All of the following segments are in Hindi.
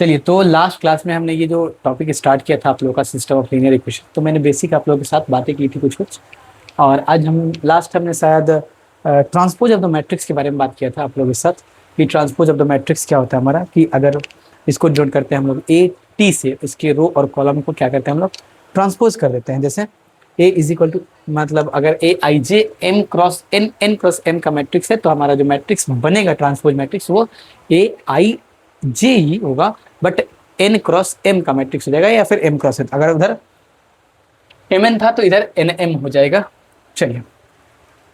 चलिए, तो लास्ट क्लास में हमने ये जो टॉपिक स्टार्ट किया था आप लोगों का सिस्टम ऑफ लीनियर इक्वेशन, तो मैंने बेसिक आप लोगों के साथ बातें की थी कुछ कुछ। और आज हमने शायद ट्रांसपोज ऑफ द मैट्रिक्स के बारे में बात किया था आप लोगों के साथ कि ट्रांसपोज ऑफ द मैट्रिक्स क्या होता है हमारा, कि अगर इसको जोड़ करते हैं हम लोग ए टी से इसके रो और कॉलम को क्या करते हैं हम लोग ट्रांसपोज कर देते हैं। जैसे ए इज इक्वल टू, मतलब अगर A I J M cross N N cross M का मैट्रिक्स है, तो हमारा जो मैट्रिक्स बनेगा ट्रांसपोज मैट्रिक्स वो ए आई जे ही होगा, बट एन क्रॉस एम का मैट्रिक्स हो जाएगा, या फिर एम क्रॉस एन। अगर उधर एम एन था तो इधर एन एम हो जाएगा। चलिए,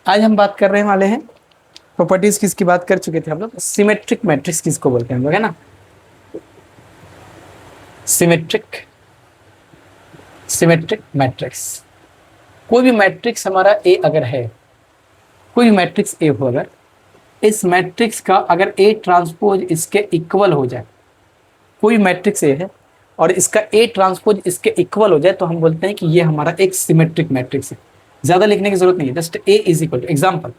आज हम बात कर रहे वाले हैं प्रॉपर्टीज किसकी बात कर चुके थे हम लोग, सिमेट्रिक मैट्रिक्स किसको बोलते हैं हम लोग, है ना। सिमेट्रिक मैट्रिक्स, कोई भी मैट्रिक्स हमारा ए अगर है, कोई भी मैट्रिक्स ए हो, अगर इस मैट्रिक्स का अगर ए ट्रांसपोज इसके इक्वल हो जाए, कोई मैट्रिक्स ए है और इसका ए ट्रांसपोज इसके इक्वल हो जाए, तो हम बोलते हैं कि ये हमारा एक सिमेट्रिक मैट्रिक्स है। ज्यादा लिखने की जरूरत नहीं है, just A is equal to, example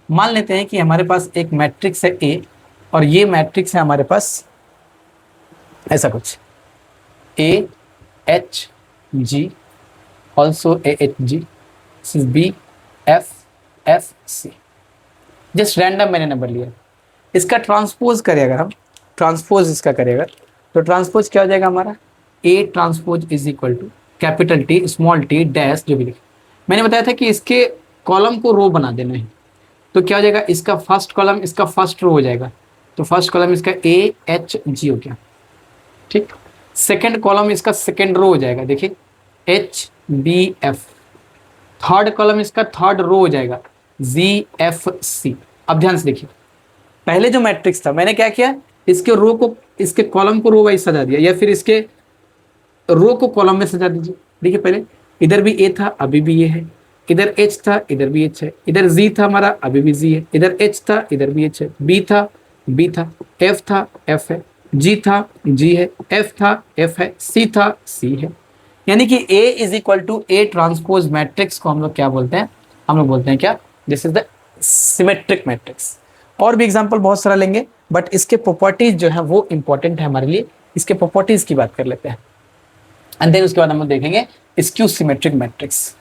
मान लेते हैं कि हमारे पास एक मैट्रिक्स है ए, और ये मैट्रिक्स है हमारे पास ऐसा कुछ A H G, also A H G, B F F C, just random मैंने नंबर लिया। इसका ट्रांसपोज करें अगर हम, ट्रांसपोज इसका करेगा तो ट्रांसपोज क्या हो जाएगा हमारा, A transpose is equal to capital T small T dash, जो भी लिखे। मैंने बताया था कि इसके कॉलम को रो बना देना है, तो क्या हो जाएगा, इसका फर्स्ट कॉलम इसका फर्स्ट रो हो जाएगा, तो फर्स्ट कॉलम इसका ए एच जी हो गया, ठीक। सेकेंड कॉलम इसका सेकेंड रो हो जाएगा, देखिए H B F. Third column इसका थर्ड रो हो जाएगा जी एफ सी। अब ध्यान से देखिए, पहले जो मैट्रिक्स था मैंने क्या किया, इसके रो को, इसके कॉलम को रो वाइज सजा दिया, या फिर इसके रो को कॉलम में सजा दीजिए। देखिए पहले इधर भी ए था, अभी भी ये है, इधर एच था, इधर भी एच है, इधर जी था हमारा, अभी भी जी है, इधर एच था, इधर भी एच है, बी था, बी था, एफ था, एफ है, जी था, जी है, एफ था, एफ है, सी था, सी है। यानी कि A is equal to A transpose matrix को हम लोग क्या बोलते हैं, हम लोग बोलते हैं क्या, this is the symmetric matrix. और भी एग्जांपल बहुत सारा लेंगे, बट इसके प्रॉपर्टीज जो है वो इंपॉर्टेंट है हमारे लिए, इसके प्रॉपर्टीज की बात कर लेते हैं, एंड देन उसके बाद हम लोग देखेंगे skew symmetric matrix.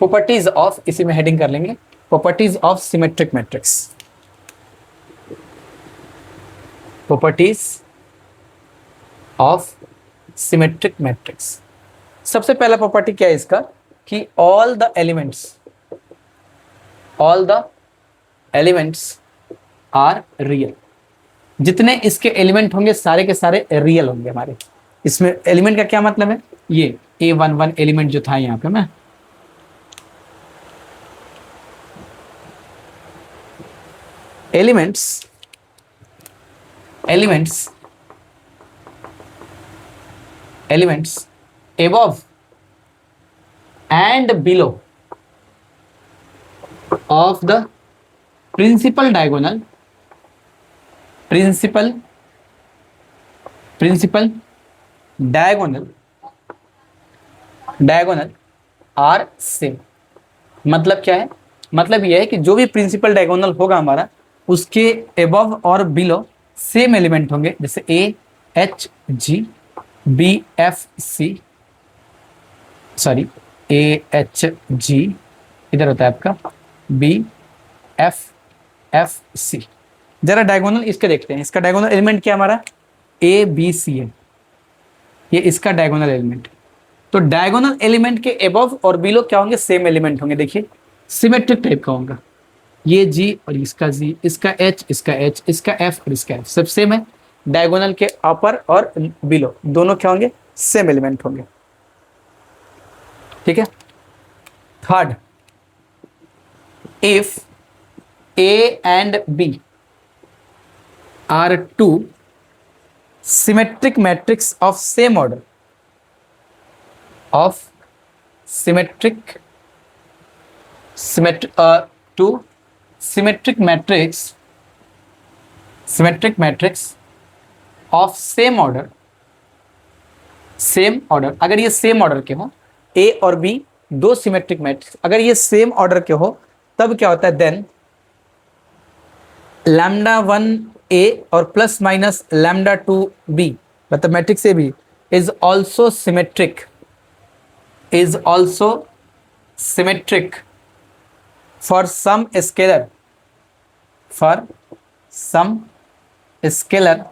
Properties of, इसी में हेडिंग कर लेंगे, properties of symmetric matrix. Properties of symmetric matrix, सबसे पहला प्रॉपर्टी क्या है इसका, कि all the elements are real. जितने इसके एलिमेंट होंगे सारे के सारे रियल होंगे हमारे। इसमें एलिमेंट का क्या मतलब है, ये A11 एलिमेंट जो था यहाँ पे, मैं elements above and below of the principal diagonal are same. मतलब क्या है, मतलब यह है कि जो भी प्रिंसिपल डायगोनल होगा हमारा, उसके एबव और बिलो सेम एलिमेंट होंगे, जैसे A H G B F C, sorry A H G इधर होता है आपका, बी एफ एफ सी। जरा डायगोनल इसके देखते हैं, इसका डायगोनल एलिमेंट क्या हमारा ए बी सी है, ये इसका डायगोनल एलिमेंट। तो डायगोनल एलिमेंट के एबव और बिलो क्या होंगे, सेम एलिमेंट होंगे। देखिए सिमेट्रिक टाइप का होगा, ये जी और इसका जी, इसका एच, इसका एच, इसका एफ और इसका एफ, सब सेम है। डायगोनल के अपर और बिलो दोनों क्या होंगे, सेम एलिमेंट होंगे, ठीक है। Third, if A and B are two symmetric matrix of same order, symmetric matrix of same order, अगर ये सेम ऑर्डर के हो, ए और बी दो सिमेट्रिक मैट्रिक्स अगर ये सेम ऑर्डर के हो, तब क्या होता है, देन लैम्डा 1 ए और प्लस माइनस लैम्डा 2 बी मतलब matrix A B is also symmetric, is also symmetric for some scalar, for some scalar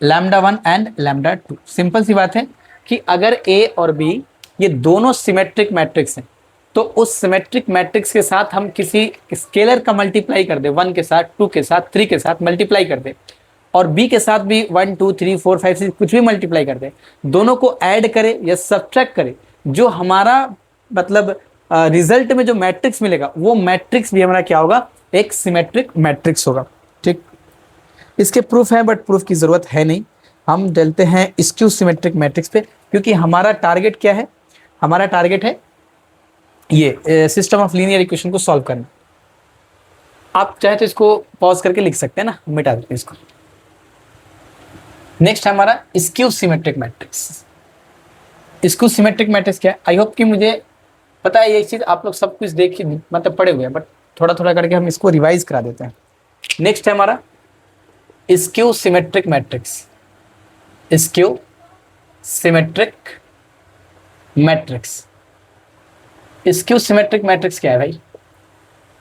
lambda 1 and lambda 2। Simple सी बात है कि अगर ए और बी ये दोनों सिमेट्रिक मैट्रिक्स हैं तो उस सिमेट्रिक मैट्रिक्स के साथ हम किसी स्केलर का मल्टीप्लाई कर दे, 1 के साथ, 2 के साथ, 3 के साथ मल्टीप्लाई कर दे, और बी के साथ भी 1 2 3 4 5 6 कुछ भी मल्टीप्लाई कर दे, दोनों को ऐड करे या सब्ट्रैक्ट करे, जो हमारा मतलब रिजल्ट में जो मैट्रिक्स मिलेगा वो मैट्रिक्स भी हमारा क्या होगा, एक सिमेट्रिक मैट्रिक्स होगा। ठीक, इसके प्रूफ है बट प्रूफ की जरूरत है नहीं, हम चलते हैं स्क्यू सिमेट्रिक मैट्रिक्स पे, क्योंकि हमारा टारगेट क्या है, हमारा टारगेट है ये सिस्टम ऑफ लीनियर इक्वेशन को सॉल्व करना। आप चाहे तो इसको पॉज करके लिख सकते हैं ना, मिटा देते हैं इसको। नेक्स्ट हमारा skew symmetric matrix. Skew symmetric matrix क्या है, आई होप कि मुझे पता है ये चीज आप लोग सब कुछ देख मतलब पढ़े हुए हैं, बट थोड़ा थोड़ा करके हम इसको रिवाइज करा देते हैं। नेक्स्ट है हमारा skew symmetric matrix, skew symmetric matrix. Skew symmetric matrix क्या है भाई,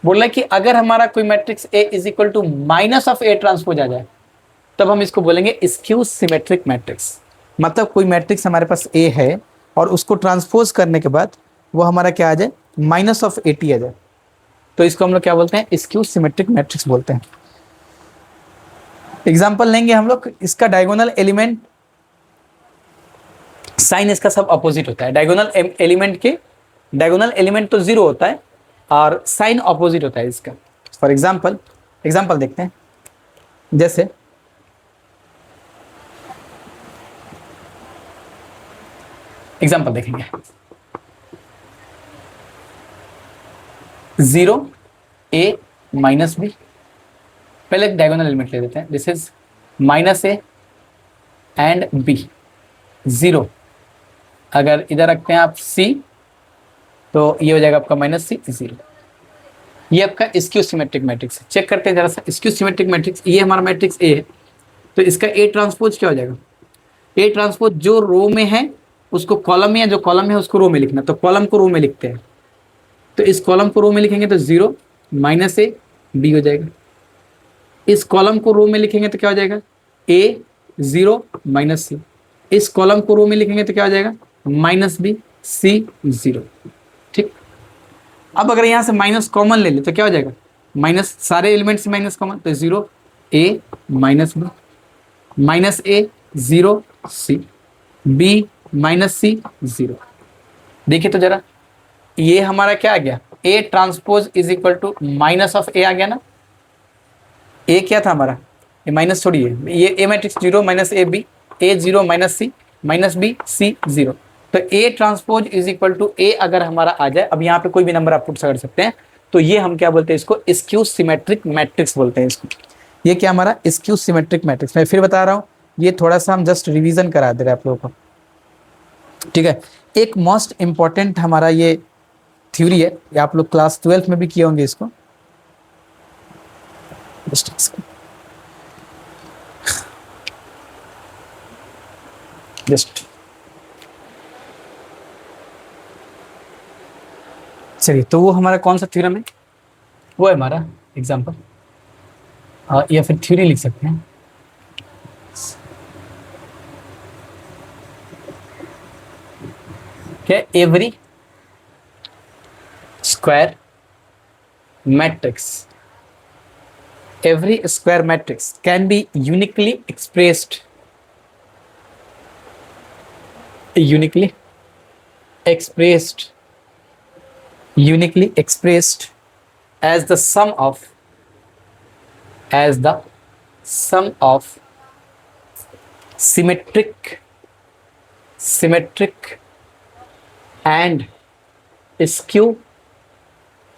बोल रहा है कि अगर हमारा कोई matrix A is equal to minus of A transpose आ जाए तब हम इसको बोलेंगे स्क्यू सिमेट्रिक मैट्रिक्स। मतलब कोई मैट्रिक्स हमारे पास ए है और उसको ट्रांसपोज करने के बाद वो हमारा क्या आ जाए, माइनस ऑफ ए टी आ जाए, तो इसको हम लोग क्या बोलते हैं, स्क्यू सिमेट्रिक मैट्रिक्स बोलते हैं। एग्जाम्पल लेंगे हम लोग, इसका डायगोनल एलिमेंट साइन इसका सब अपोजिट होता है, डायगोनल एलिमेंट के डायगोनल एलिमेंट तो 0 होता है और साइन अपोजिट होता है इसका। फॉर एग्जाम्पल देखते हैं, जैसे एग्जाम्पल देखेंगे 0 a माइनस बी, पहले डायगोनल एलिमेंट ले देते हैं, this is minus A and B. 0 अगर इधर रखते हैं आप c तो ये हो जाएगा आपका माइनस सी 0। ये आपका स्क्यू सिमेट्रिक मैट्रिक्स है। चेक करते हैं जरा सा, स्क्यू सिमेट्रिक मैट्रिक्स, ये हमारा मैट्रिक्स ए है तो इसका ए ट्रांसपोज क्या हो जाएगा, ए ट्रांसपोज जो रो में है उसको कॉलम में, या जो कॉलम है उसको रो में लिखना, तो कॉलम को रो में लिखते हैं, तो इस कॉलम को रो में लिखेंगे तो 0 माइनस ए बी हो जाएगा। इस कॉलम को रो में लिखेंगे तो क्या हो जाएगा, ए 0 माइनस सी। इस कॉलम को रो में लिखेंगे तो क्या हो जाएगा, माइनस बी सी 0। ठीक, अब अगर यहाँ से माइनस कॉमन ले ले तो क्या हो जाएगा, माइनस सारे एलिमेंट से माइनस कॉमन, तो 0 A minus B, minus A 0 C, B minus C 0। देखिए तो जरा, ये हमारा क्या आ गया, A transpose is equal to minus of A आ गया ना। ए क्या था हमारा, ये माइनस थोड़ी है, ये A matrix 0 minus A B, A 0 minus C, minus B C 0, तो A transpose is equal to A अगर हमारा आ जाए, अब यहाँ पे कोई भी नंबर आप पुट कर सकते हैं, तो ये हम क्या बोलते हैं, इसको स्क्यू सिमेट्रिक मैट्रिक्स बोलते हैं इसको। ये क्या हमारा स्क्यू सिमेट्रिक मैट्रिक्स। मैं फिर बता रहा हूँ, ये थोड़ा सा हम जस्ट रिवीजन करा दे रहे हैं आप लोगों को, ठीक है। एक मोस्ट इंपॉर्टेंट हमारा ये थ्योरी है, ये आप लोग क्लास 12 में भी किए होंगे इसको, जस्ट चलिए, तो वो हमारा कौन सा थ्योरम है, वो है हमारा एग्जाम्पल, या फिर थ्योरी लिख सकते हैं। क्या, every square matrix, every square matrix can be uniquely expressed as the sum of symmetric and skew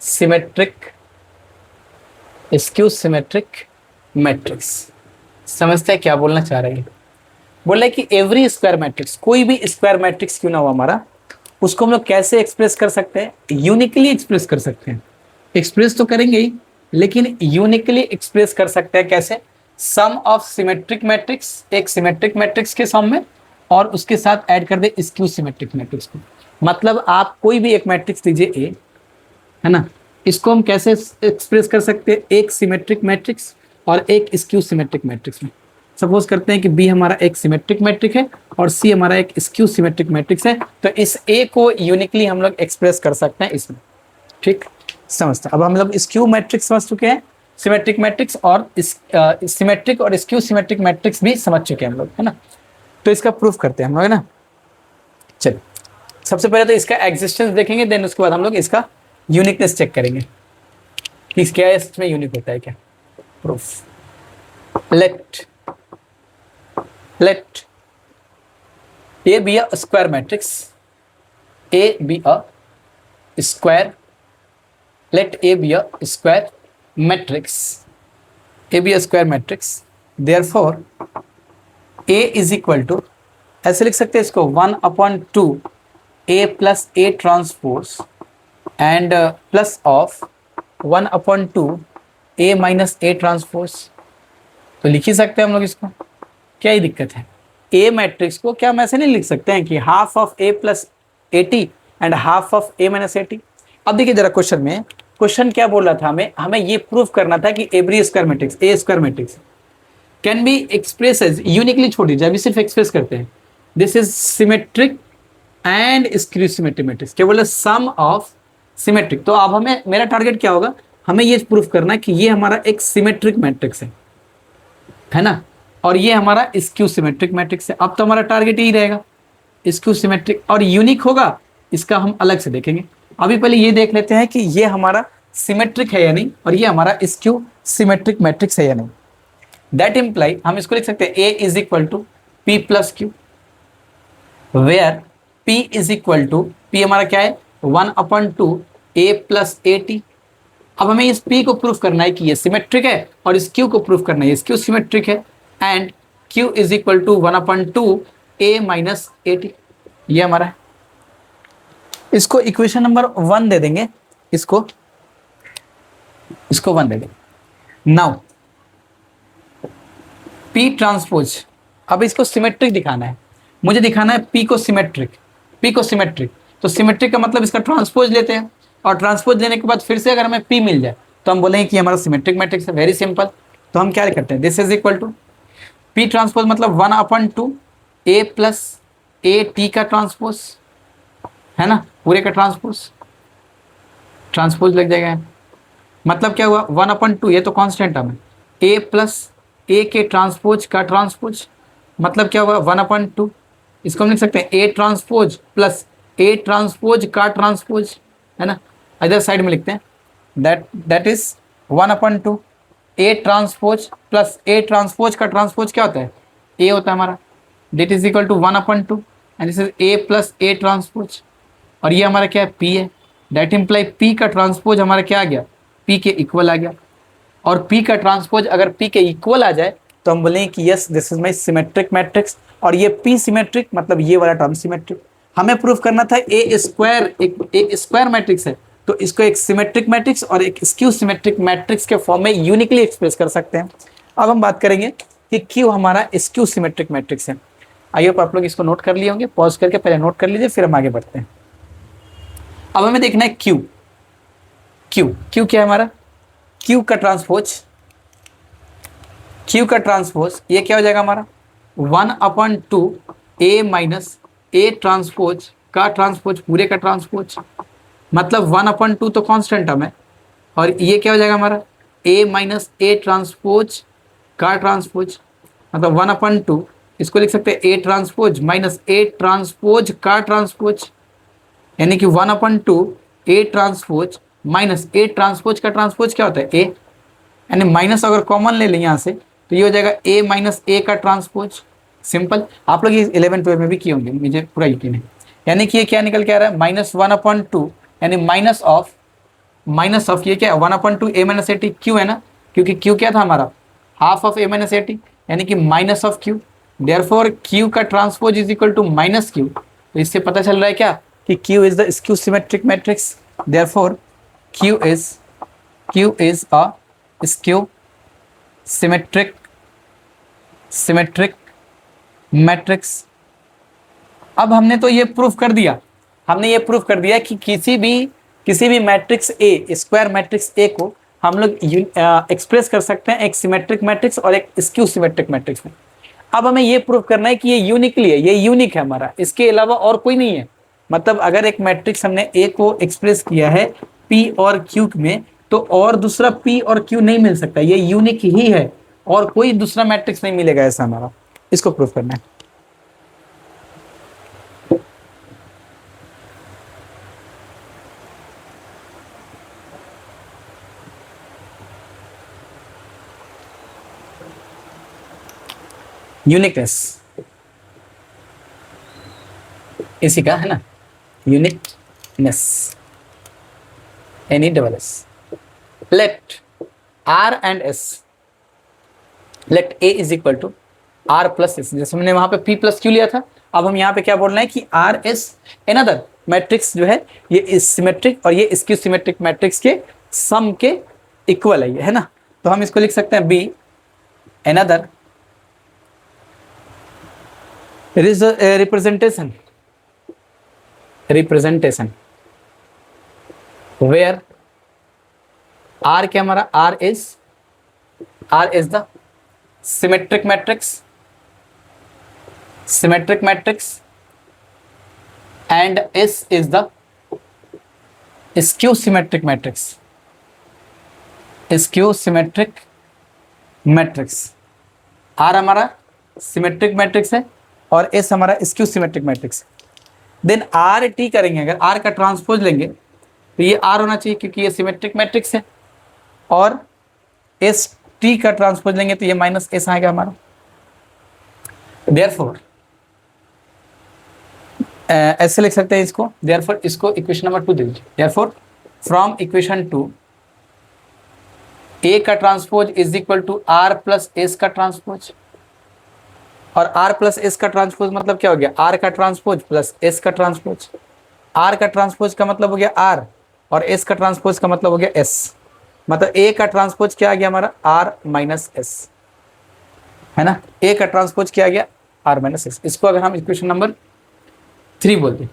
symmetric matrix. समझते हैं क्या बोलना चाह रहे हैं, बोल रहे कि एवरी स्क्वायर मैट्रिक्स, कोई भी स्क्वायर मैट्रिक्स क्यों ना हो हमारा, उसको हम लोग कैसे एक्सप्रेस कर सकते हैं, यूनिकली एक्सप्रेस कर सकते हैं। एक्सप्रेस तो करेंगे ही, लेकिन यूनिकली एक्सप्रेस कर सकते हैं कैसे, सम ऑफ सिमेट्रिक मैट्रिक्स, एक सिमेट्रिक मैट्रिक्स के सम में, और उसके साथ ऐड कर दे स्क्यू सिमेट्रिक मैट्रिक्स को। मतलब आप कोई भी एक मैट्रिक्स लीजिए ए, है ना, इसको हम कैसे एक्सप्रेस कर सकते हैं, एक सिमेट्रिक मैट्रिक्स और एक स्क्यू सिमेट्रिक मैट्रिक्स में। सपोज करते हैं कि बी हमारा एक सिमेट्रिक मैट्रिक है और सी हमारा एक स्क्यू सिमेट्रिक मैट्रिक्स है, तो इस ए को यूनिकली हम लोग एक्सप्रेस कर सकते हैं इसमें। ठीक, समझते हैं। अब हम लोग स्क्यू मैट्रिक्स समझ चुके हैं, सिमेट्रिक मैट्रिक्स और सिमेट्रिक और स्क्यू सिमेट्रिक मैट्रिक्स भी समझ चुके हैं हम लोग, है ना। तो इसका प्रूफ करते हैं हम लोग, है ना। चलिए, सबसे पहले तो इसका एग्जिस्टेंस देखेंगे, देन उसके बाद हम लोग इसका यूनिकनेस चेक करेंगे कि क्या इसमें यूनिक होता है क्या। Proof, let A B a square matrix, A B a square, let A be a square matrix, A be a square matrix, therefore A is equal to, ऐसे लिख सकते हैं इसको 1/2 A plus A transpose and plus of 1/2 A minus A transpose। तो लिख ही सकते हैं हम लोग इसको, क्या ही दिक्कत है। A मैट्रिक्स को क्या हम ऐसे नहीं लिख सकते हैं कि half of A plus AT and half of A minus AT। अब देखिए जरा क्वेश्चन में, क्वेश्चन क्या बोल रहा था, हमें ये प्रूफ करना था कि every square matrix, A square matrix can be express as uniquely, छोड़ दीजिए अभी, सिर्फ एक्सप्रेस करते हैं, this is symmetric and skew symmetric matrix, क्या बोला, सम ऑफ सिमेट्रिक। तो अब हमें, मेरा टारगेट क्या होगा, हमें ये प्रूफ करना है कि ये हमारा एक सिमेट्रिक मैट्रिक्स है ना, और ये हमारा स्क्यू सिमेट्रिक मैट्रिक्स है। अब तो हमारा टारगेट यही रहेगा, स्क्यू सिमेट्रिक, और यूनिक होगा इसका हम अलग से देखेंगे। अभी पहले ये देख लेते हैं कि ये हमारा सिमेट्रिक है या नहीं, और ये हमारा स्क्यू सिमेट्रिक मैट्रिक्स है या नहीं। दैट इम्प्लाई हम इसको लिख सकते हैं A is equal to P plus Q, where P is equal to, P हमारा क्या है 1/2 ए प्लस ए टी। अब हमें इस पी को प्रूफ करना है कि ये सिमेट्रिक है, और इस क्यू को प्रूफ करना है स्क्यू सिमेट्रिक है, and Q is equal to 1/2 A minus A T, ये हमारा है। इसको इक्वेशन नंबर 1 दे देंगे, इसको 1 दे देंगे। नाउ पी ट्रांसपोज, अब इसको सिमेट्रिक दिखाना है, मुझे दिखाना है पी को सिमेट्रिक, तो सिमेट्रिक का मतलब इसका ट्रांसपोज लेते हैं, और ट्रांसपोज लेने के बाद फिर से अगर हमें पी मिल जाए तो हम बोलेंगे कि हमारा सिमेट्रिक मैट्रिक्स है। वेरी सिंपल, तो हम क्या करते हैं, this is equal to P transpose मतलब 1/2 ए प्लस ए टी का ट्रांसपोज, है ना, पूरे का ट्रांसपोज लग जाएगा। मतलब क्या हुआ 1/2, ये तो कांस्टेंट टर्म है, ए प्लस ए के ट्रांसपोज का ट्रांसपोज, मतलब क्या हुआ 1/2, इसको हम लिख सकते हैं A transpose plus A transpose का ट्रांसपोज, है ना, इधर साइड में लिखते हैं, that is 1/2 A transpose plus A transpose का ट्रांसपोज क्या होता है, ए होता है हमारा, that is equal to 1/2 and this is A plus A transpose, और ये हमारा क्या है पी है। दैट इम्प्लाई पी का ट्रांसपोज हमारा क्या आ गया, पी के इक्वल आ गया, और पी का ट्रांसपोज अगर पी के इक्वल आ जाए तो हम बोलेंगे कि yes this is my symmetric matrix, और ये पी सिमेट्रिक मतलब ये वाला टर्म सिमेट्रिक। हमें प्रूफ करना था ए स्क्वायर मैट्रिक्स है, तो इसको एक सिमेट्रिक मैट्रिक्स और एक स्क्यू सिमेट्रिक मैट्रिक्स के फॉर्म में यूनिकली एक्सप्रेस कर सकते हैं। अब हम बात करेंगे कि क्यू हमारा स्क्यू सिमेट्रिक मैट्रिक्स है। आई होप आप लोग इसको नोट कर लिए होंगे, पॉज करके पहले नोट कर लीजिए, फिर हम आगे बढ़ते हैं। अब हमें देखना है क्यू क्या है हमारा, क्यू का ट्रांसपोज ये क्या हो जाएगा हमारा 1/2 ए माइनस ए ट्रांसपोज का ट्रांसपोज, पूरे का ट्रांसपोज, मतलब 1/2 तो कांस्टेंट टर्म है, और ये क्या हो जाएगा हमारा ए माइनस ए ट्रांसपोज का ट्रांसपोज, मतलब 1/2, इसको लिख सकते हैं A transpose minus A transpose का ट्रांसपोज, यानी कि 1/2 A transpose minus A transpose का ट्रांसपोज क्या होता है ए, यानी माइनस अगर कॉमन ले लें यहाँ से तो ये हो जाएगा ए माइनस ए का ट्रांसपोज। सिंपल, आप लोग ये 11-12 में भी किए होंगे, मुझे पूरा यकीन है। यानी कि ये क्या निकल के आ रहा है -1/2, यानी माइनस ऑफ ये क्या है 1/2 A minus A T, Q है ना, क्योंकि क्यू क्या था हमारा half of A minus A T, यानी कि minus of Q, therefore Q का transpose is equal to minus Q. तो इससे पता चल रहा है क्या कि Q is the skew symmetric matrix, therefore Q is a skew symmetric symmetric matrix. अब हमने तो ये प्रूफ कर दिया, हमने ये प्रूफ कर दिया कि किसी भी मैट्रिक्स ए, स्क्वायर मैट्रिक्स ए को हम लोग एक्सप्रेस कर सकते हैं एक सिमेट्रिक मैट्रिक्स और एक स्क्यू सिमेट्रिक मैट्रिक्स में। अब हमें ये प्रूफ करना है कि ये यूनिकली है, ये यूनिक है हमारा, इसके अलावा और कोई नहीं है। मतलब अगर एक मैट्रिक्स हमने ए को एक्सप्रेस किया है पी और क्यू में, तो और दूसरा पी और क्यू नहीं मिल सकता, ये यूनिक ही है और कोई दूसरा मैट्रिक्स नहीं मिलेगा ऐसा हमारा। इसको प्रूफ करना है। यूनिकनेस इसी का है ना, uniqueness, NE let R and S, let A is equal to R plus S. जैसे हमने वहां पे पी प्लस क्यू लिया था, अब हम यहाँ पे क्या बोल रहे हैं कि आर एस एनदर मैट्रिक्स जो है ये सिमेट्रिक और ये स्क्यू सिमेट्रिक मैट्रिक्स के सम के इक्वल है, ये है ना। तो हम इसको लिख सकते हैं be another representation where R क्या हमारा R is the symmetric matrix and S is the skew symmetric matrix, R हमारा सिमेट्रिक मैट्रिक्स है और एस हमारा skew symmetric matrix. Then R T करेंगे, अगर आर का ट्रांसपोज लेंगे तो ये आर होना चाहिए क्योंकि ये सिमेट्रिक मैट्रिक्स है, और एस टी का ट्रांसपोज लेंगे तो ये माइनस एस आएगा हमारा। देयरफॉर ऐसे लिख सकते हैं इसको, देयरफॉर इसको इक्वेशन नंबर 2 दे दीजिए। देयरफॉर फ्रॉम इक्वेशन 2 ए का transpose is equal to R plus S का ट्रांसपोज, और R प्लस एस का ट्रांसपोज मतलब क्या हो गया, R का ट्रांसपोज प्लस एस का ट्रांसपोज। R का ट्रांसपोज का मतलब हो गया R और एस का ट्रांसपोज का मतलब हो गया S। मतलब A का ट्रांसपोज क्या आ गया हमारा R माइनस एस, है ना। A का ट्रांसपोज क्या आ गया R माइनस एस। इसको अगर हम इक्वेशन नंबर 3 बोल दें,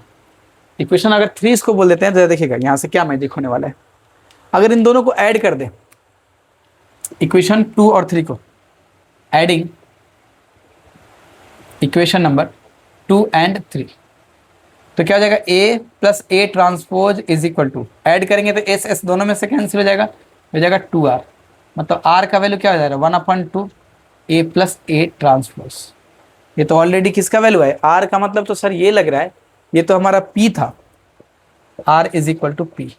इक्वेशन अगर 3 इसको बोल देते हैं तो देखिएगा यहाँ से क्या मैजिक होने वाला है। अगर इन दोनों को ऐड कर दें, इक्वेशन 2 और 3 को एडिंग इक्वेशन नंबर 2 एंड 3, तो क्या हो जाएगा A plus A transpose is equal to, add करेंगे तो एस एस दोनों में से कैंसिल हो जाएगा 2R। मतलब R का वैल्यू क्या हो जाएगा 1/2 A प्लस ए ट्रांसपोज। ये तो ऑलरेडी किसका वैल्यू है R का, मतलब तो सर ये लग रहा है ये तो हमारा P था, R is equal to P।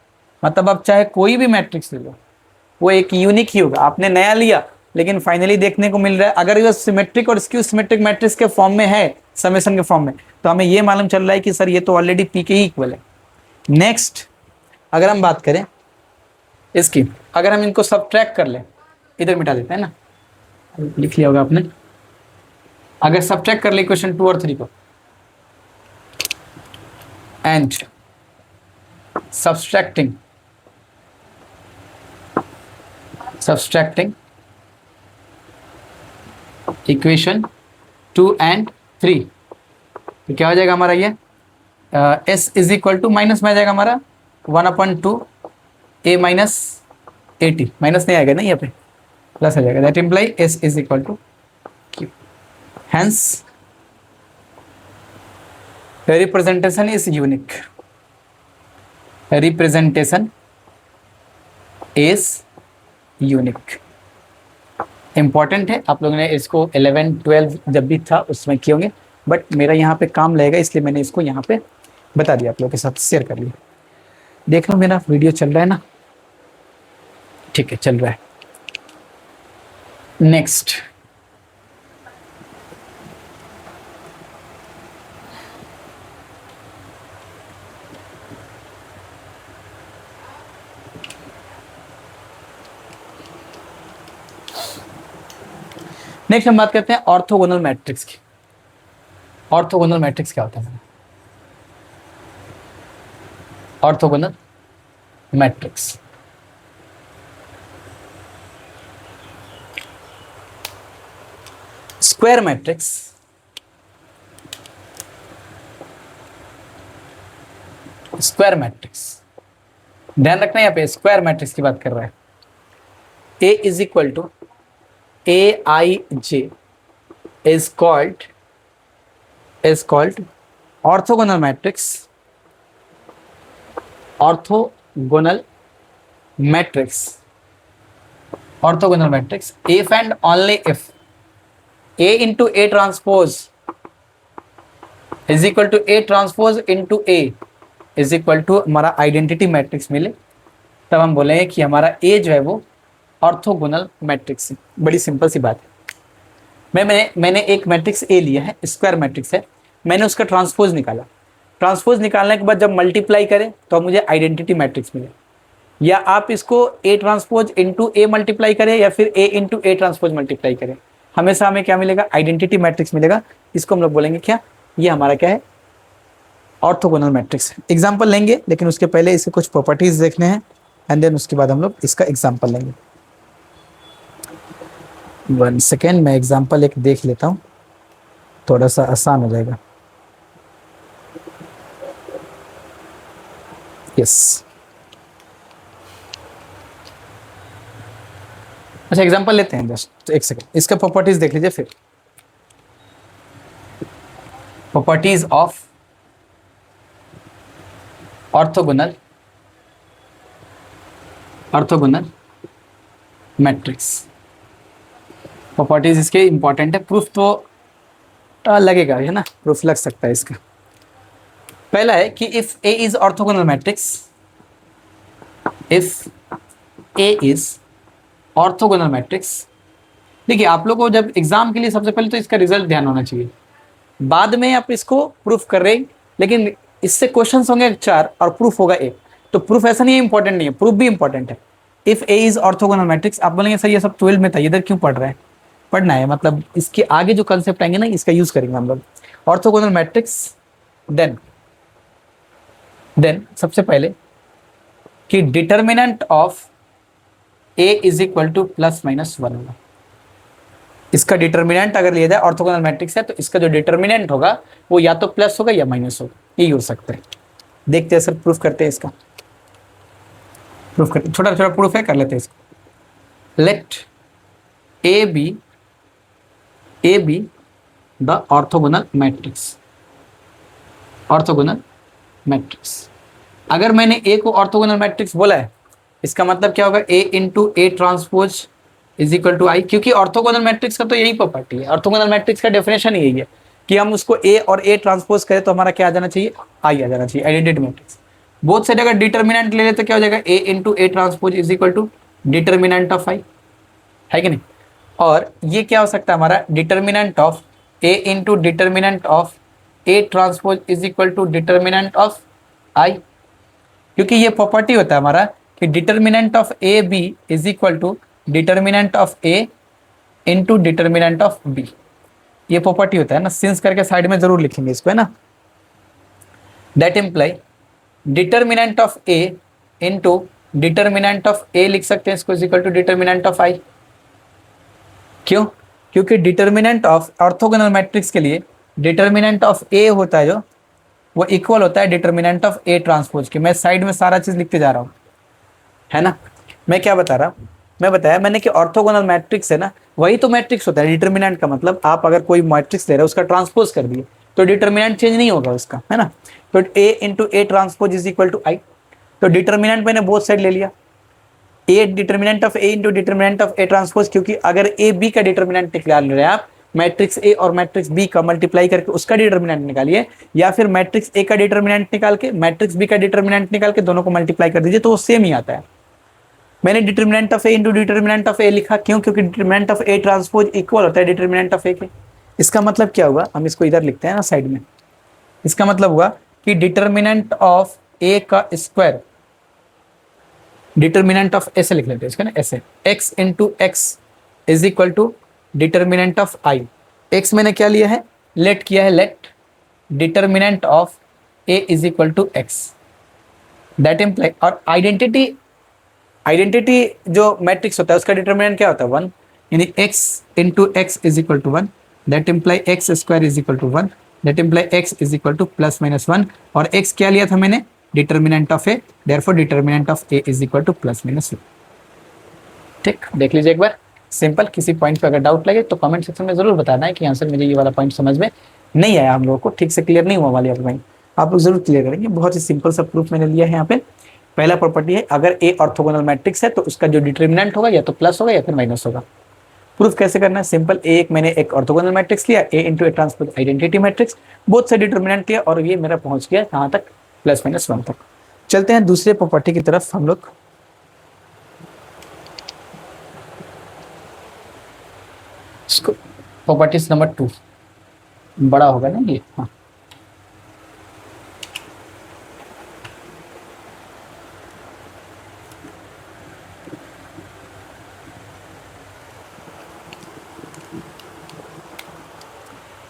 मतलब अब चाहे कोई भी मैट्रिक्स ले लो वो एक यूनिक ही होगा। आपने नया लिया लेकिन फाइनली देखने को मिल रहा है अगर ये सिमेट्रिक और स्क्यू सिमेट्रिक मैट्रिक्स के फॉर्म में है, समेशन के फॉर्म में, तो हमें ये मालूम चल रहा है कि सर ये तो ऑलरेडी पी के ही इक्वल है। नेक्स्ट अगर हम बात करें इसकी, अगर हम इनको सब्ट्रैक्ट कर लें, इधर मिटा देते हैं ना, लिख लिया होगा आपने। अगर सब्ट्रैक्ट कर ले इक्वेशन 2 और 3 को एंड सब्ट्रैक्टिंग इक्वेशन 2 एंड 3, तो क्या हो जाएगा हमारा ये S is equal to minus में आ जाएगा हमारा 1/2 ए माइनस 80, माइनस नहीं आएगा ना यहाँ पे, प्लस आ जाएगा। That imply S is equal to Q. Hence representation is unique, representation is unique. Important है, आप लोगों ने इसको 11-12 जब भी था उसमें किए होंगे, बट मेरा यहाँ पे काम लगेगा इसलिए मैंने इसको यहाँ पे बता दिया, आप लोगों के साथ शेयर कर लिया। देख लो मेरा वीडियो चल रहा है ना, ठीक है चल रहा है। नेक्स्ट हम बात करते हैं ऑर्थोगोनल मैट्रिक्स की। ऑर्थोगोनल मैट्रिक्स क्या होता है? Orthogonal matrix square matrix, square matrix, ध्यान रखना यहाँ पे स्क्वायर मैट्रिक्स की बात कर रहा है। A is equal to A I J is called orthogonal matrix, orthogonal matrix, orthogonal matrix if and only if A into A transpose is equal to A transpose into A is equal to हमारा आइडेंटिटी मैट्रिक्स मिले, तब हम बोलेंगे कि हमारा ए जो है वो ऑर्थोगोनल मैट्रिक्स है। बड़ी सिंपल सी बात है। मैंने एक मैट्रिक्स ए लिया है, स्क्वायर मैट्रिक्स है, मैंने उसका ट्रांसपोज निकाला। ट्रांसपोज निकालने के बाद जब मल्टीप्लाई करें तो मुझे आइडेंटिटी मैट्रिक्स मिले। या आप इसको ए ट्रांसपोज इंटू ए मल्टीप्लाई करें या फिर ए इंटू ए ट्रांसपोज मल्टीप्लाई करें, हमेशा हमें क्या मिलेगा? आइडेंटिटी मैट्रिक्स मिलेगा। इसको हम लोग बोलेंगे क्या? ये हमारा क्या है? ऑर्थोगोनल मैट्रिक्स है। एग्जाम्पल लेंगे, लेकिन उसके पहले इसके कुछ प्रॉपर्टीज देखने हैं एंड देन उसके बाद हम लोग इसका एग्जाम्पल लेंगे। 1 सेकेंड, मैं एग्जाम्पल एक देख लेता हूँ, थोड़ा सा आसान हो जाएगा। यस, अच्छा एग्जाम्पल लेते हैं, जस्ट एक सेकेंड, इसका प्रॉपर्टीज देख लीजिए। फिर properties of orthogonal matrix, properties इसके इंपॉर्टेंट है। प्रूफ तो लगेगा, है ना, प्रूफ लग सकता है इसका। पहला है कि if A is orthogonal matrix, if A is orthogonal matrix. देखिए आप लोगों को जब एग्जाम के लिए सबसे पहले तो इसका रिजल्ट ध्यान होना चाहिए, बाद में आप इसको प्रूफ कर रहे हैं, लेकिन इससे क्वेश्चंस होंगे 4 और प्रूफ होगा 1। तो प्रूफ ऐसा नहीं है इंपॉर्टेंट नहीं है, प्रूफ भी इंपॉर्टेंट है। If A is orthogonal matrix, आप बोलेंगे सर ये सब 12 में था, इधर क्यों पढ़ रहे हैं? पढ़ना है, मतलब इसके आगे जो कंसेप्ट आएंगे ना, इसका यूज करेंगे हम लोग। ऑर्थोगोनल मैट्रिक्स, देन सबसे पहले कि determinant of A is equal to plus minus 1 होगा। इसका डिटर्मिनेंट अगर लिया जाए, ऑर्थोगोनल मैट्रिक्स है तो इसका जो डिटर्मिनेंट होगा वो या तो प्लस होगा या माइनस होगा, यही हो सकता है। देखते हैं सर, प्रूफ करते हैं इसका, प्रूफ करते, छोटा छोटा प्रूफ है, कर लेते हैं इसको। Let A be the orthogonal matrix, orthogonal matrix. अगर मैंने ए को ऑर्थोगोनल मैट्रिक्स बोला है, इसका मतलब क्या होगा? A into A transpose is equal to I, क्योंकि ऑर्थोगोनल मैट्रिक्स का तो यही प्रॉपर्टी है। ऑर्थोगोनल मैट्रिक्स का डेफिनेशन यही है कि हम उसको ए और ए ट्रांसपोज करें तो हमारा क्या आ जाना चाहिए? आई आ जाना चाहिए, आइडेंटिटी मैट्रिक्स। बोथ साइड अगर डिटर्मिनेंट ले लेते तो क्या हो जाएगा? A into A transpose is equal to determinant of I, है कि नहीं? और ये क्या हो सकता है हमारा? Determinant of A into determinant of A transpose is equal to determinant of I, क्योंकि ये प्रॉपर्टी होता है हमारा कि determinant of A B is equal to determinant of A into determinant of B. ये प्रॉपर्टी होता है ना, सिंस करके साइड में जरूर लिखेंगे इसको, है ना। That imply determinant of A into determinant of A लिख सकते हैं इसको, is equal to determinant of I. क्यों? क्योंकि डिटर्मिनेंट ऑफ ऑर्थोगोनल मैट्रिक्स के लिए डिटर्मिनेंट ऑफ ए होता है जो, वो इक्वल होता है डिटर्मिनेंट ऑफ ए ट्रांसपोज के। मैं साइड में सारा चीज लिखते जा रहा हूँ, है ना। मैं क्या बता रहा हूँ? मैं बताया मैंने कि ऑर्थोगोनल मैट्रिक्स है ना, वही तो मैट्रिक्स होता है। डिटर्मिनेंट का मतलब आप अगर कोई मैट्रिक्स दे रहे हो, उसका ट्रांसपोज कर दिए तो डिटर्मिनेंट चेंज नहीं होगा उसका, है ना। तो A into A transpose is equal to I. तो डिटर्मिनेंट मैंने बोथ साइड ले लिया, A determinant of A into determinant of A transpose, क्योंकि अगर ए बी का डिटर्मिनेंट निकाल रहे हैं आप, मैट्रिक्स ए और मैट्रिक्स बी का मल्टीप्लाई करके उसका डिटर्मिनेंट निकालिए, या फिर मैट्रिक्स ए का डिटर्मिनेंट निकाल के मैट्रिक्स बी का डिटर्मिनेंट निकाल के दोनों को मल्टीप्लाई कर दीजिए तो वो सेम ही आता है। मैंने determinant of A into determinant of A लिखा, क्यों? क्योंकि determinant of A transpose equal होता है डिटर्मिनेंट ऑफ ए के। इसका मतलब क्या हुआ? हम इसको इधर लिखते हैं ना साइड में। इसका मतलब हुआ कि डिटर्मिनेंट ऑफ ए का स्क्वायर, डिटर्मिनेंट ऑफ ऐसे लिख लेते हैं इसका ना, ऐसे X into X is equal to determinant of I. X मैंने क्या लिया है? लेट किया है, let determinant of A is equal to X. That imply, और आइडेंटिटी जो मैट्रिक्स होता है उसका डिटर्मिनेंट क्या होता है? 1, यानी x into X is equal to 1। That imply X square is equal to 1, that imply X is equal to plus minus 1, और एक्स क्या लिया था मैंने, determinant of A, therefore determinant of A is equal to plus minus 1। ठीक, देख लीजिए एक बार सिंपल। किसी पॉइंट पे अगर डाउट लगे तो कमेंट सेक्शन में जरूर बताना है कि आंसर मुझे ये वाला पॉइंट समझ में नहीं आया, हम लोगों को ठीक से क्लियर नहीं हुआ वाली पॉइंट, आप लोग जरूर क्लियर करेंगे। बहुत ही सिंपल सा प्रूफ मैंने लिया है यहाँ पे। पहला प्रॉपर्टी है, अगर ए ऑर्थोगोनल मैट्रिक्स है तो उसका जो डिटर्मिनेंट होगा या तो प्लस होगा या फिर माइनस होगा। प्रूफ कैसे करना है, सिंपल, मैंने एक ऑर्थोगोनल मैट्रिक्स लिया, A into A transpose identity matrix, both से डिटर्मिनेंट लिया और ये मेरा पहुंच गया कहाँ तक, प्लस माइनस 1 तक। चलते हैं दूसरे प्रॉपर्टी की तरफ हम लोग। प्रॉपर्टीज नंबर 2 बड़ा होगा ना ये, हाँ।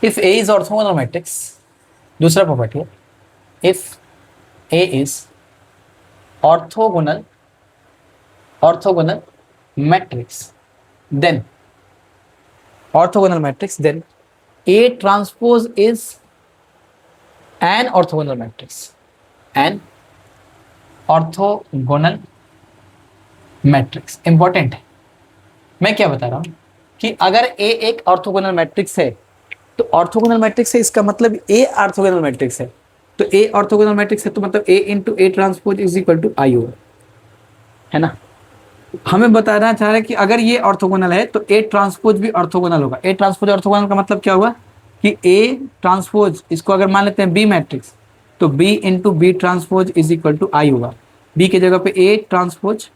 If A is orthogonal matrix, दूसरा प्रॉपर्टी है, if A is orthogonal matrix then orthogonal matrix, then A transpose is an orthogonal matrix. An orthogonal matrix important है। मैं क्या बता रहा हूं कि अगर A एक ऑर्थोगोनल मैट्रिक्स है तो ऑर्थोगोनल मैट्रिक्स है, इसका मतलब A ऑर्थोगोनल मैट्रिक्स है, तो A ऑर्थोगोनल मैट्रिक्स है तो मतलब A into A transpose is equal to I होगा, है ना। हमें बताना चाह रहा है कि अगर ये ऑर्थोगोनल है तो ए ट्रांसपोज भी ऑर्थोगोनल होगा। ए ट्रांसपोज ऑर्थोगोनल का मतलब क्या हुआ कि ए ट्रांसपोज, इसको अगर मान लेते हैं बी मैट्रिक्स, तो B into B transpose is equal to I होगा। बी के जगह पे A transpose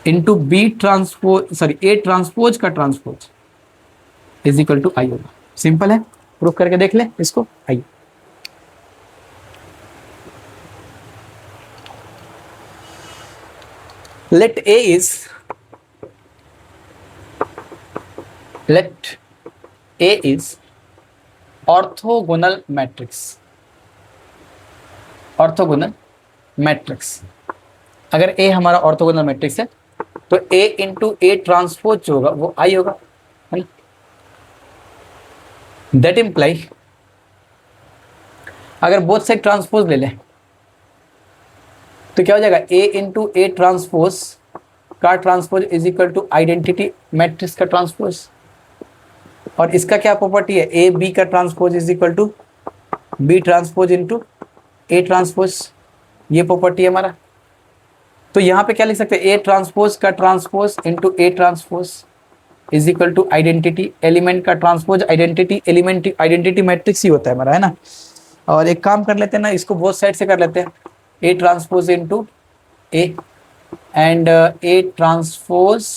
into B transpose, sorry A transpose का transpose is equal to I होगा। सिंपल है, प्रूफ करके देख ले इसको। I let A is orthogonal matrix, अगर A हमारा ऑर्थोगोनल मैट्रिक्स है तो A इंटू ए ट्रांसपोज जो होगा वो I होगा, है ना। दैट इम्प्लाई, अगर बोथ साइड ट्रांसपोज ले लें तो क्या हो जाएगा, A इंटू ए ट्रांसपोज का transpose is equal to identity matrix का ट्रांसपोज। और इसका क्या प्रॉपर्टी है, ए बी का transpose is equal to B transpose into A transpose, ये प्रॉपर्टी है हमारा। तो यहाँ पे क्या लिख सकते हैं, ए ट्रांसपोज का transpose into A transpose is equal to identity element का ट्रांसपोज, आइडेंटिटी मैट्रिक्स ही होता है हमारा, है ना। और एक काम कर लेते हैं ना, इसको बोथ साइड से कर लेते हैं, A transpose into A and A transpose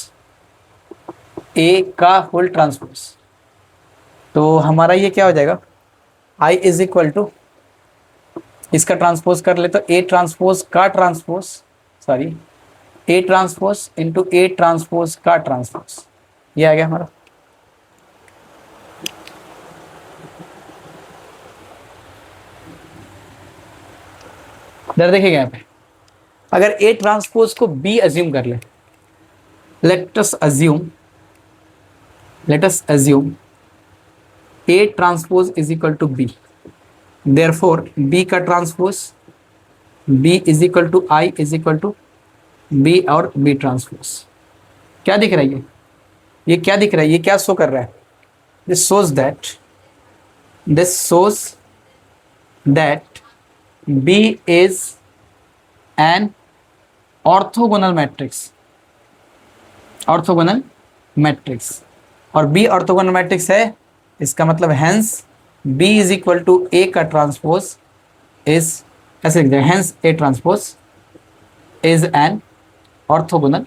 A का होल ट्रांसपोज। तो हमारा ये क्या हो जाएगा, आई इज इक्वल टू, इसका ट्रांसपोज कर ले तो ए ट्रांसपोज का transpose, sorry A transpose into A transpose का ट्रांसपोज, ये आ गया हमारा। इधर देखिएगा यहाँ पे, अगर ए ट्रांसपोज को बी अज्यूम कर ले, let us assume A transpose is equal to B, therefore B का transpose B is equal to I is equal to B और बी ट्रांसपोज। क्या दिख रहा है, ये क्या दिख रहा है, ये क्या शो कर रहा है, this shows that B is an orthogonal matrix, और B orthogonal matrix है, इसका मतलब hence B is equal to A का ट्रांसपोज is, ऐसे लिख दें, hence A transpose is an orthogonal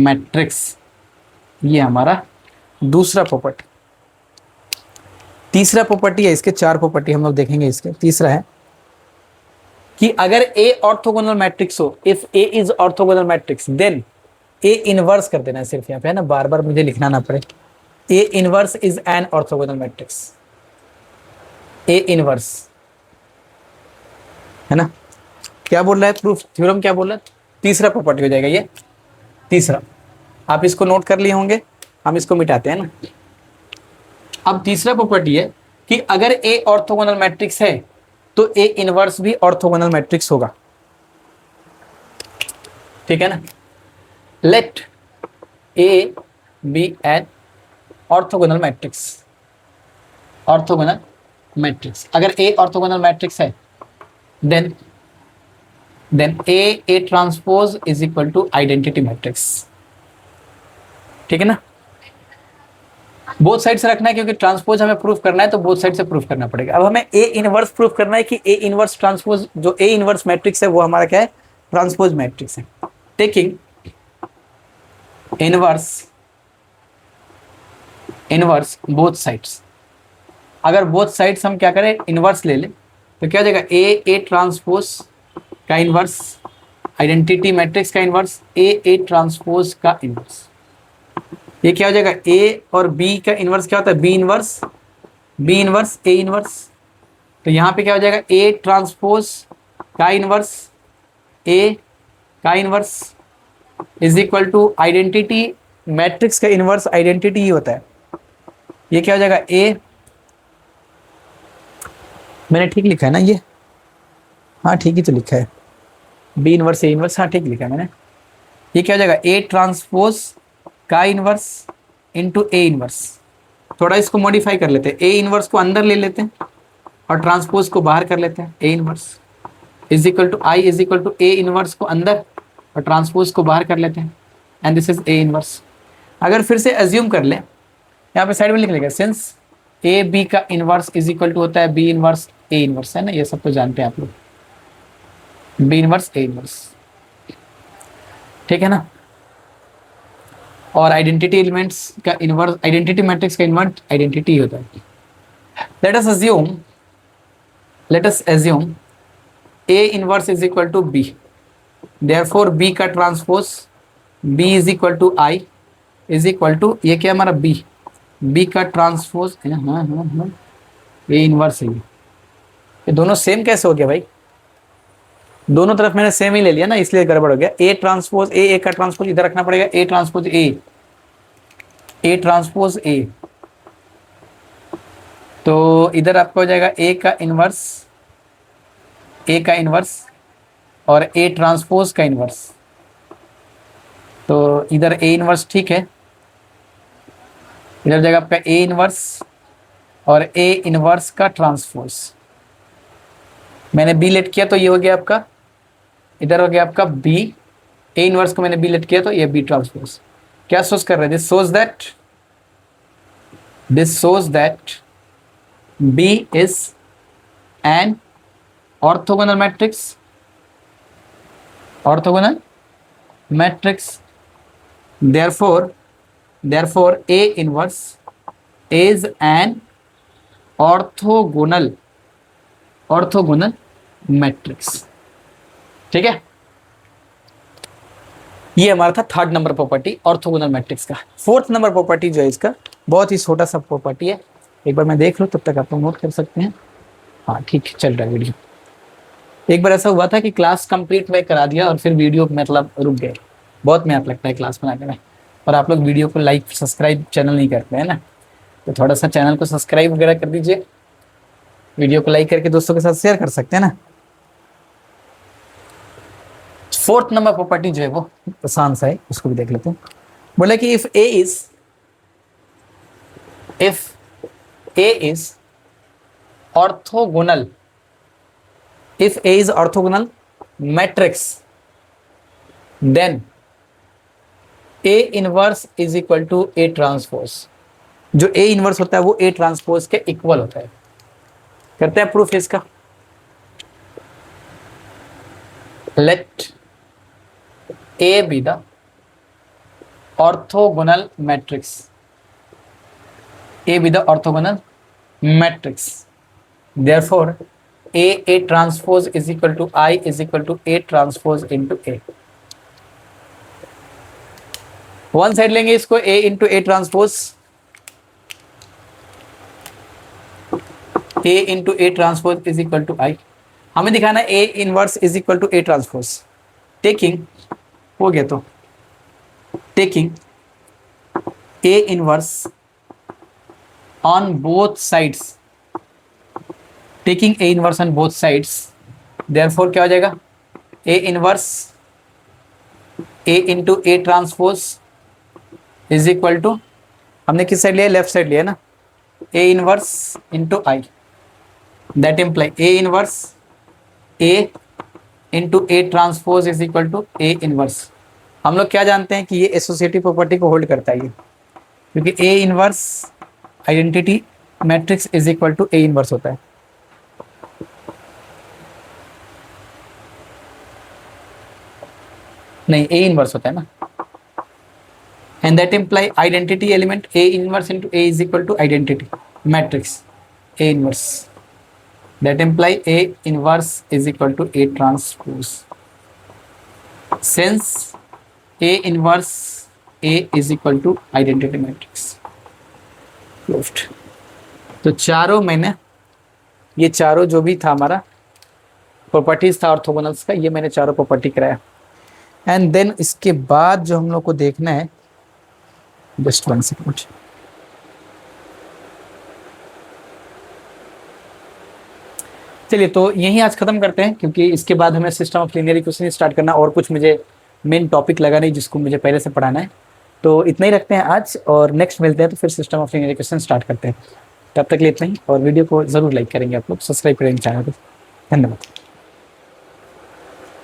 matrix। ये हमारा दूसरा प्रॉपर्टी। तीसरा प्रॉपर्टी है, इसके 4 प्रॉपर्टी हम लोग देखेंगे। इसके तीसरा है कि अगर A ऑर्थोगोनल मैट्रिक्स हो, if A is orthogonal matrix then A inverse कर देना है सिर्फ यहाँ पे, है ना, बार बार मुझे लिखना ना पड़े। A inverse is an orthogonal matrix, A inverse, है ना। क्या बोल रहा है प्रूफ, थ्योरम क्या बोल रहा है, तीसरा प्रॉपर्टी हो जाएगा ये, तीसरा आप इसको नोट कर लिए होंगे, हम इसको मिटाते हैं ना। अब तीसरा प्रॉपर्टी है कि अगर ए ऑर्थोगोनल मैट्रिक्स है तो ए इनवर्स भी ऑर्थोगोनल मैट्रिक्स होगा, ठीक है ना। Let A be an orthogonal matrix, orthogonal matrix, अगर ए ऑर्थोगोनल मैट्रिक्स है then A transpose is equal to identity matrix, ठीक है ना। बोथ साइड से रखना है क्योंकि ट्रांसपोज हमें प्रूफ करना है तो बोथ साइड से प्रूफ करना पड़ेगा। अब हमें ए इनवर्स प्रूफ करना है कि ए इनवर्स ट्रांसपोज, जो ए इनवर्स मैट्रिक्स है वो हमारा क्या है, ट्रांसपोज मैट्रिक्स है। टेकिंग इनवर्स बोथ साइड्स, अगर बोथ साइड्स हम क्या करें इनवर्स ले लें तो क्या हो जाएगा, ए ट्रांसपोज का इनवर्स, आइडेंटिटी मैट्रिक्स का इनवर्स, ए ट्रांसपोज का इनवर्स। ये क्या हो जाएगा, ए और बी का इनवर्स क्या होता है, बी इनवर्स ए इनवर्स। तो यहाँ पे क्या हो जाएगा, ए ट्रांसपोज का इनवर्स ए का inverse is equal to identity matrix का इनवर्स, आइडेंटिटी ही होता है। ये क्या हो जाएगा, ए, मैंने ठीक लिखा है ना ये, हाँ ठीक ही तो लिखा है, बी इनवर्स ए इनवर्स, हाँ ठीक लिखा है मैंने। ये क्या हो जाएगा, ए ट्रांसपोज का इनवर्स इंटू ए इनवर्स। थोड़ा इसको मॉडिफाई कर लेते हैं, ए इनवर्स को अंदर ले लेते हैं और ट्रांसपोज को बाहर कर लेते हैं। A inverse is equal to I is equal to A inverse को अंदर और ट्रांसपोज को बाहर कर लेते हैं, and this is A inverse. अगर फिर से एज्यूम कर लें, यहाँ पे साइड में लिख लेंगे, सिंस ए बी का इनवर्स इज इक्वल टू होता है बी इनवर्स ए इनवर्स, है ना, ये सब तो जानते हैं आप लोग, बी इनवर्स ए इनवर्स, ठीक है ना। और आइडेंटिटी एलिमेंट्स का इनवर्स, आइडेंटिटी मैट्रिक्स का इनवर्स आइडेंटिटी होता है। Let us assume A inverse is equal to B, therefore B का transpose B is equal to I is equal to, ये क्या हमारा बी का ट्रांसपोज, हाँ ए इनवर्स है। ये दोनों सेम कैसे हो गया भाई, दोनों तरफ मैंने सेम ही ले लिया ना, इसलिए गड़बड़ हो गया। ए ट्रांसपोज ए का ट्रांसपोज इधर रखना पड़ेगा, ए ट्रांसपोज ए ट्रांसपोज ए, तो इधर आपका हो जाएगा ए का इनवर्स और ए ट्रांसपोज का इनवर्स। तो इधर ए इनवर्स ठीक है, इधर जाएगा आपका ए इनवर्स और ए इनवर्स का ट्रांसपोज। मैंने बी लेट किया तो ये हो गया आपका, इधर हो गया आपका बी, ए इनवर्स को मैंने बी लेट किया तो ये बी ट्रांसपोज। क्या सोच कर रहे हैं, this shows that B is an orthogonal matrix, therefore A inverse is an orthogonal matrix, ठीक है। ये हमारा था third number property orthogonal matrix का। फोर्थ नंबर प्रॉपर्टी जो है इसका बहुत ही छोटा सा प्रॉपर्टी है, एक बार मैं देख लूँ तब तक आप लोग नोट कर सकते हैं। हाँ ठीक है, चल रहा है वीडियो। एक बार ऐसा हुआ था कि क्लास कंप्लीट मैं करा दिया और फिर वीडियो मतलब रुक गए, बहुत मेहनत लगता है क्लास बनाने में, और आप लोग वीडियो को लाइक सब्सक्राइब चैनल नहीं करते हैं ना, तो थोड़ा सा चैनल को सब्सक्राइब वगैरह कर दीजिए, वीडियो को लाइक करके दोस्तों के साथ शेयर कर सकते हैं ना। फोर्थ नंबर प्रॉपर्टी जो है वो आसान सा है, उसको भी देख लेते हैं। बोले कि if A is orthogonal, if A is orthogonal matrix, then A inverse is equal to A transpose। जो A inverse होता है वो A transpose के इक्वल होता है। करते हैं प्रूफ इसका। Let A be the orthogonal matrix, A be the orthogonal matrix, therefore A transpose is equal to I is equal to A transpose into A। One side लेंगे इसको A into A transpose, A into A transpose is equal to I। हमें दिखाना A inverse is equal to A transpose। Taking हो गया तो taking A inverse on both sides, taking A inverse on both sides, therefore क्या हो जाएगा, A inverse A into A transpose is equal to, हमने किस साइड लिया, लेफ्ट साइड लिया ना, A inverse into I, that imply A inverse A into A transpose is equal to A inverse. हम लोग क्या जानते हैं कि ये एसोसिएटिव प्रॉपर्टी को होल्ड करता है ये, क्योंकि A inverse identity matrix is equal to A inverse होता है। नहीं, ए इनवर्स होता है ना, and that imply identity element A inverse into A is equal to identity matrix A inverse, that imply A inverse is equal to A transpose, since A inverse A is equal to identity matrix proved. तो चारों मैंने, ये चारों जो भी था हमारा प्रॉपर्टीज था ऑर्थोगोनल्स का, ये मैंने चारों प्रॉपर्टी कराया। एंड देन इसके बाद जो हम लोग को देखना है, जस्ट 1 सेकंड, चलिए तो यहीं आज खत्म करते हैं, क्योंकि इसके बाद हमें system of linear equation start करना, और कुछ मुझे मेन टॉपिक लगा नहीं जिसको मुझे पहले से पढ़ाना है। तो इतना ही रखते हैं आज, और नेक्स्ट मिलते हैं तो फिर system of linear equation start करते हैं। तब तक के लिए इतना ही, और वीडियो को जरूर लाइक करेंगे आप लोग, सब्सक्राइब करेंगे चैनल को। धन्यवाद।